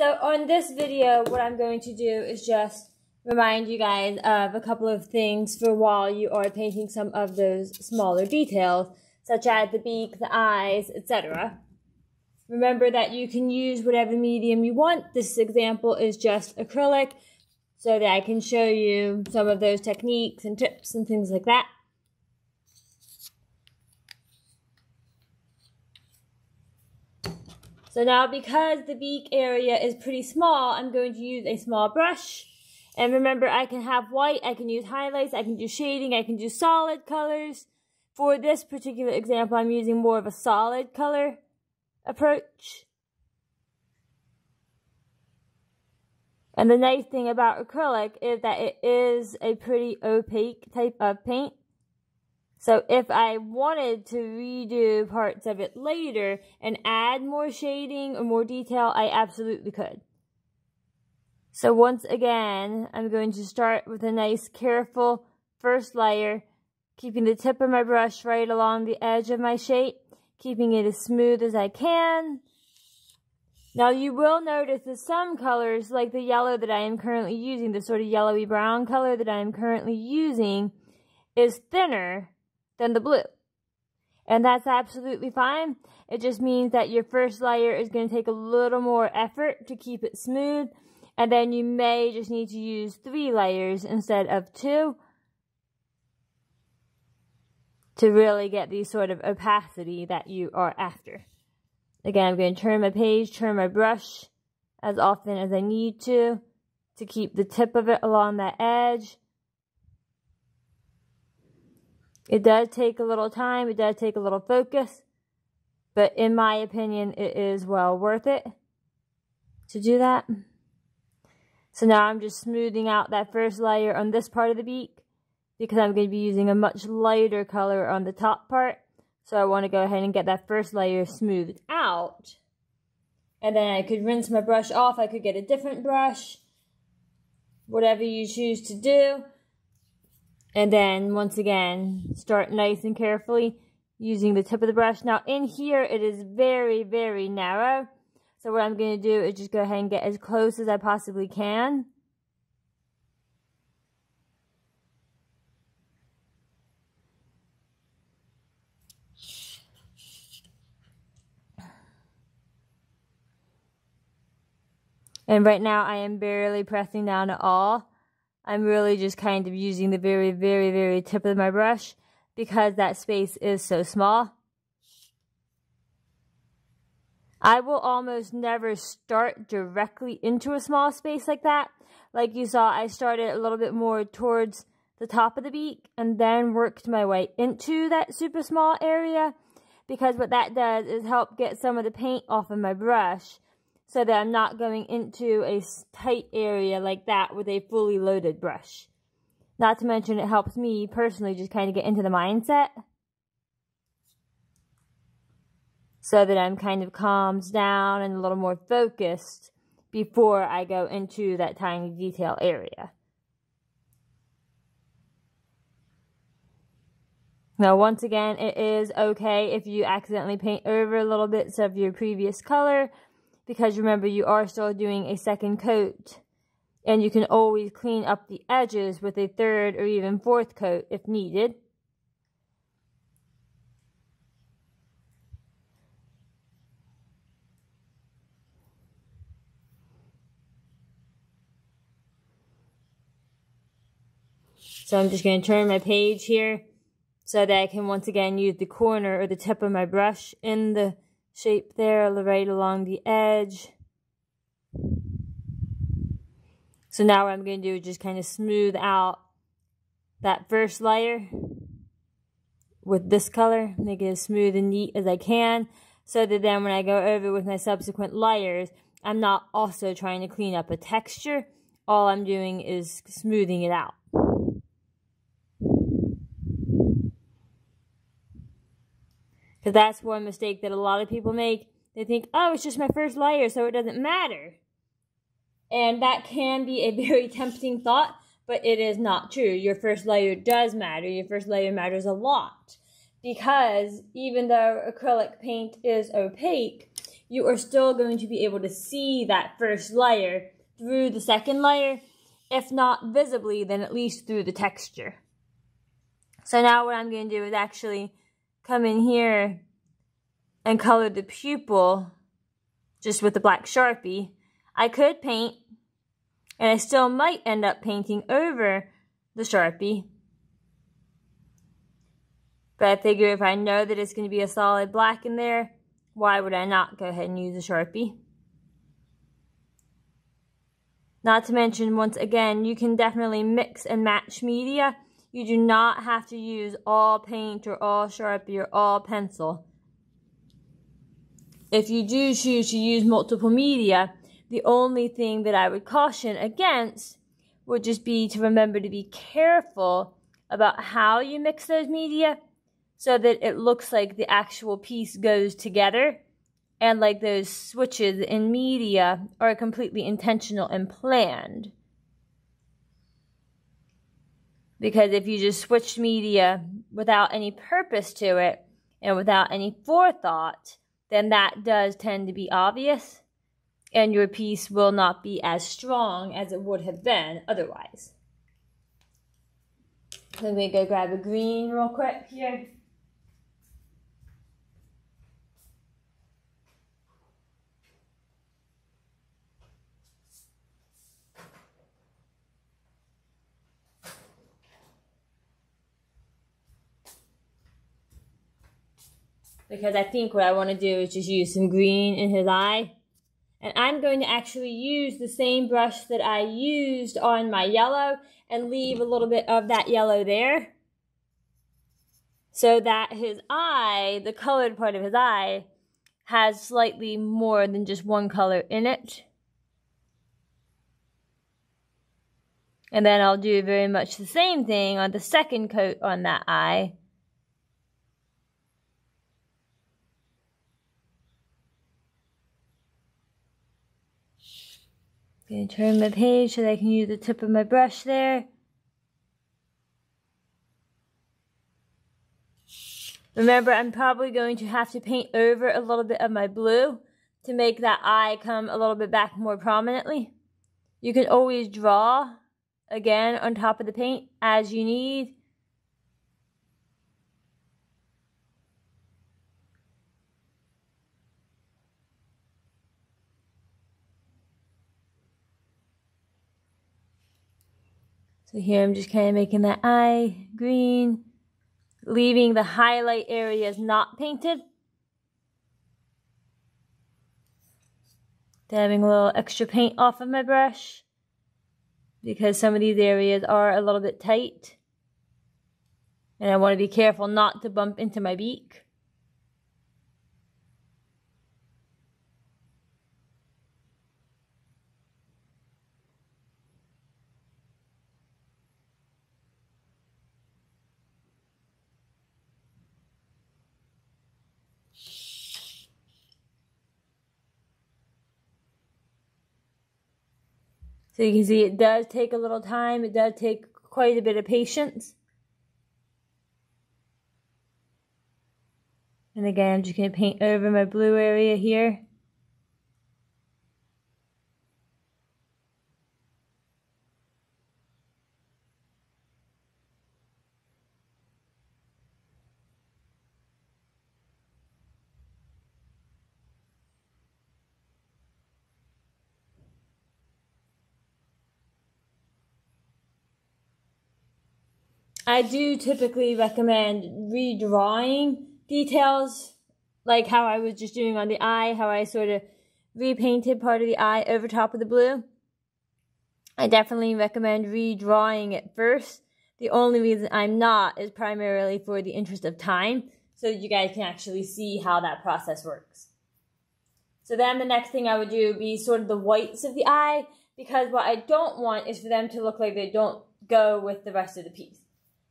So on this video, what I'm going to do is just remind you guys of a couple of things for while you are painting some of those smaller details, such as the beak, the eyes, etc. Remember that you can use whatever medium you want. This example is just acrylic, so that I can show you some of those techniques and tips and things like that. So now, because the beak area is pretty small, I'm going to use a small brush. And remember, I can have white, I can use highlights, I can do shading, I can do solid colors. For this particular example, I'm using more of a solid color approach. And the nice thing about acrylic is that it is a pretty opaque type of paint. So if I wanted to redo parts of it later and add more shading or more detail, I absolutely could. So once again, I'm going to start with a nice careful first layer, keeping the tip of my brush right along the edge of my shape, keeping it as smooth as I can. Now you will notice that some colors, like the yellow that I am currently using, the sort of yellowy brown color that I am currently using, is thinner than the blue. And that's absolutely fine. It just means that your first layer is going to take a little more effort to keep it smooth. And then you may just need to use 3 layers instead of 2 to really get the sort of opacity that you are after. Again, I'm going to turn my page, turn my brush as often as I need to keep the tip of it along that edge. It does take a little time, it does take a little focus, but in my opinion, it is well worth it to do that. So now I'm just smoothing out that first layer on this part of the beak because I'm going to be using a much lighter color on the top part. So I want to go ahead and get that first layer smoothed out. And then I could rinse my brush off. I could get a different brush, whatever you choose to do. And then, once again, start nice and carefully using the tip of the brush. Now, in here, it is very, very narrow. So what I'm going to do is just go ahead and get as close as I possibly can. And right now, I am barely pressing down at all. I'm really just kind of using the very, very, very tip of my brush because that space is so small. I will almost never start directly into a small space like that. Like you saw, I started a little bit more towards the top of the beak and then worked my way into that super small area, because what that does is help get some of the paint off of my brush, so that I'm not going into a tight area like that with a fully loaded brush. Not to mention, it helps me personally just kind of get into the mindset so that I'm kind of calmed down and a little more focused before I go into that tiny detail area. Now, once again, it is okay if you accidentally paint over a little bits of your previous color, because remember, you are still doing a second coat, and you can always clean up the edges with a 3rd or even 4th coat if needed. So I'm just going to turn my page here so that I can once again use the corner or the tip of my brush in the shape there, right along the edge. So now what I'm going to do is just kind of smooth out that first layer with this color, make it as smooth and neat as I can, so that then when I go over with my subsequent layers, I'm not also trying to clean up a texture. All I'm doing is smoothing it out. Because that's one mistake that a lot of people make. They think, oh, it's just my first layer, so it doesn't matter. And that can be a very tempting thought, but it is not true. Your first layer does matter. Your first layer matters a lot. Because even though acrylic paint is opaque, you are still going to be able to see that first layer through the second layer, if not visibly, then at least through the texture. So now what I'm going to do is actually come in here and color the pupil just with the black Sharpie. I could paint, and I still might end up painting over the Sharpie. But I figure if I know that it's going to be a solid black in there, why would I not go ahead and use a Sharpie? Not to mention, once again, you can definitely mix and match media. You do not have to use all paint or all Sharpie or all pencil. If you do choose to use multiple media, the only thing that I would caution against would just be to remember to be careful about how you mix those media so that it looks like the actual piece goes together and like those switches in media are completely intentional and planned. Because if you just switch media without any purpose to it and without any forethought, then that does tend to be obvious, and your piece will not be as strong as it would have been otherwise. Let me go grab a green real quick here. Because I think what I want to do is just use some green in his eye. And I'm going to actually use the same brush that I used on my yellow and leave a little bit of that yellow there, so that his eye, the colored part of his eye, has slightly more than just one color in it. And then I'll do very much the same thing on the second coat on that eye. I'm going to turn my page so that I can use the tip of my brush there. Remember, I'm probably going to have to paint over a little bit of my blue to make that eye come a little bit back more prominently. You can always draw again on top of the paint as you need. So here I'm just kind of making that eye green, leaving the highlight areas not painted. Dabbing a little extra paint off of my brush because some of these areas are a little bit tight. And I want to be careful not to bump into my beak. So you can see it does take a little time. It does take quite a bit of patience. And again, I'm just going to paint over my blue area here. I do typically recommend redrawing details, like how I was just doing on the eye, how I sort of repainted part of the eye over top of the blue. I definitely recommend redrawing it first. The only reason I'm not is primarily for the interest of time, so you guys can actually see how that process works. So then the next thing I would do would be sort of the whites of the eye, because what I don't want is for them to look like they don't go with the rest of the piece.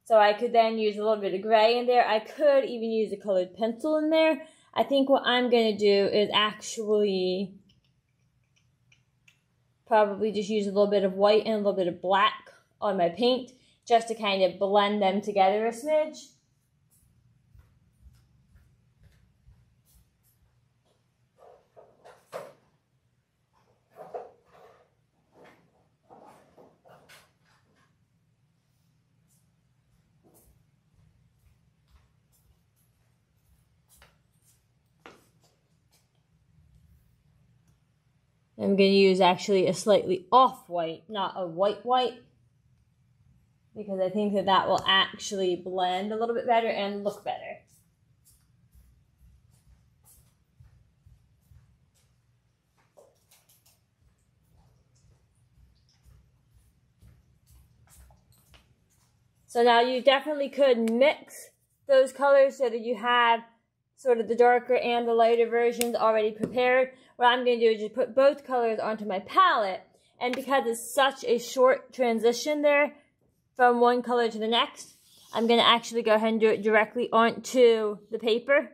So I could then use a little bit of gray in there. I could even use a colored pencil in there. I think what I'm going to do is actually probably just use a little bit of white and a little bit of black on my paint just to kind of blend them together a smidge. I'm going to use actually a slightly off-white, not a white, because I think that that will actually blend a little bit better and look better. So now you definitely could mix those colors so that you have sort of the darker and the lighter versions already prepared. What I'm going to do is just put both colors onto my palette, and because it's such a short transition there from one color to the next, I'm going to actually go ahead and do it directly onto the paper.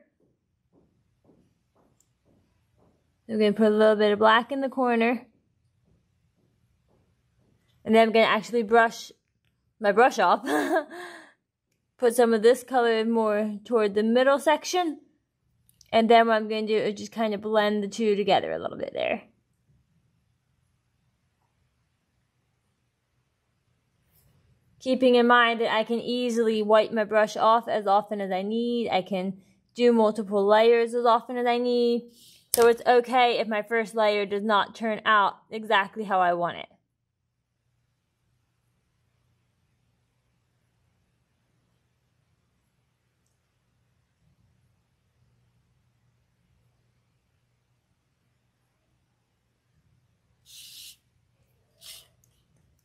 I'm going to put a little bit of black in the corner, and then I'm going to actually brush my brush off. Put some of this color more toward the middle section. And then what I'm going to do is just kind of blend the two together a little bit there. Keeping in mind that I can easily wipe my brush off as often as I need. I can do multiple layers as often as I need. So it's okay if my first layer does not turn out exactly how I want it.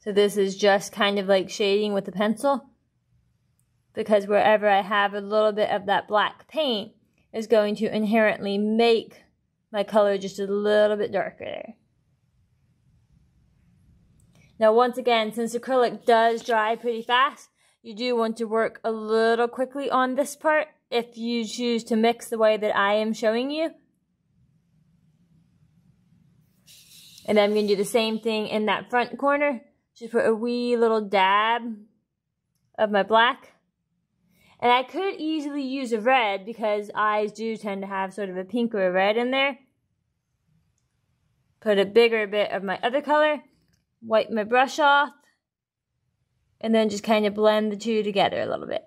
So this is just kind of like shading with a pencil, because wherever I have a little bit of that black paint is going to inherently make my color just a little bit darker there. Now once again, since acrylic does dry pretty fast, you do want to work a little quickly on this part if you choose to mix the way that I am showing you. And then I'm going to do the same thing in that front corner. Just put a wee little dab of my black. And I could easily use a red because eyes do tend to have sort of a pink or a red in there. Put a bigger bit of my other color. Wipe my brush off. And then just kind of blend the two together a little bit.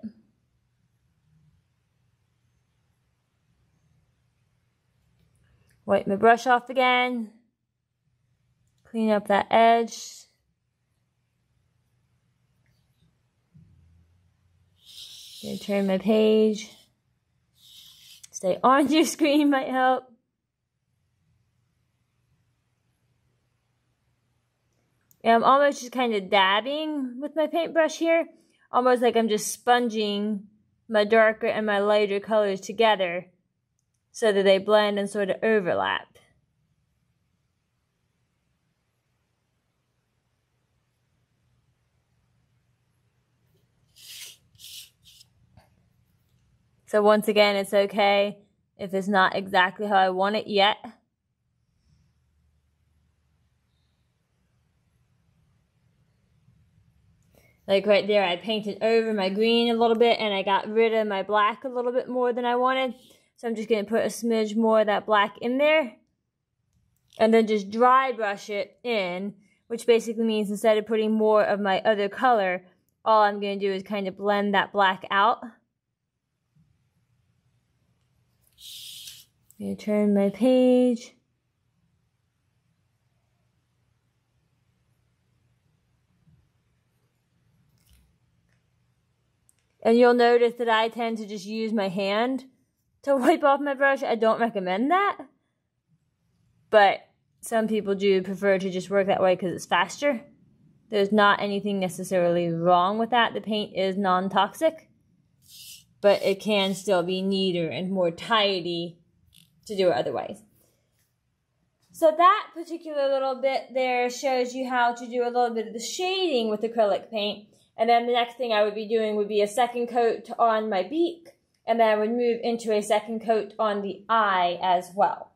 Wipe my brush off again. Clean up that edge. Gonna turn my page. Stay on your screen might help. And I'm almost just kind of dabbing with my paintbrush here. Almost like I'm just sponging my darker and my lighter colors together so that they blend and sort of overlap. So once again, it's okay if it's not exactly how I want it yet. Like right there, I painted over my green a little bit and I got rid of my black a little bit more than I wanted. So I'm just going to put a smidge more of that black in there. And then just dry brush it in, which basically means instead of putting more of my other color, all I'm going to do is kind of blend that black out. I'm going to turn my page. And you'll notice that I tend to just use my hand to wipe off my brush. I don't recommend that. But some people do prefer to just work that way because it's faster. There's not anything necessarily wrong with that. The paint is non-toxic. But it can still be neater and more tidy to do it otherwise. So that particular little bit there shows you how to do a little bit of the shading with acrylic paint. And then the next thing I would be doing would be a second coat on my beak. And then I would move into a second coat on the eye as well.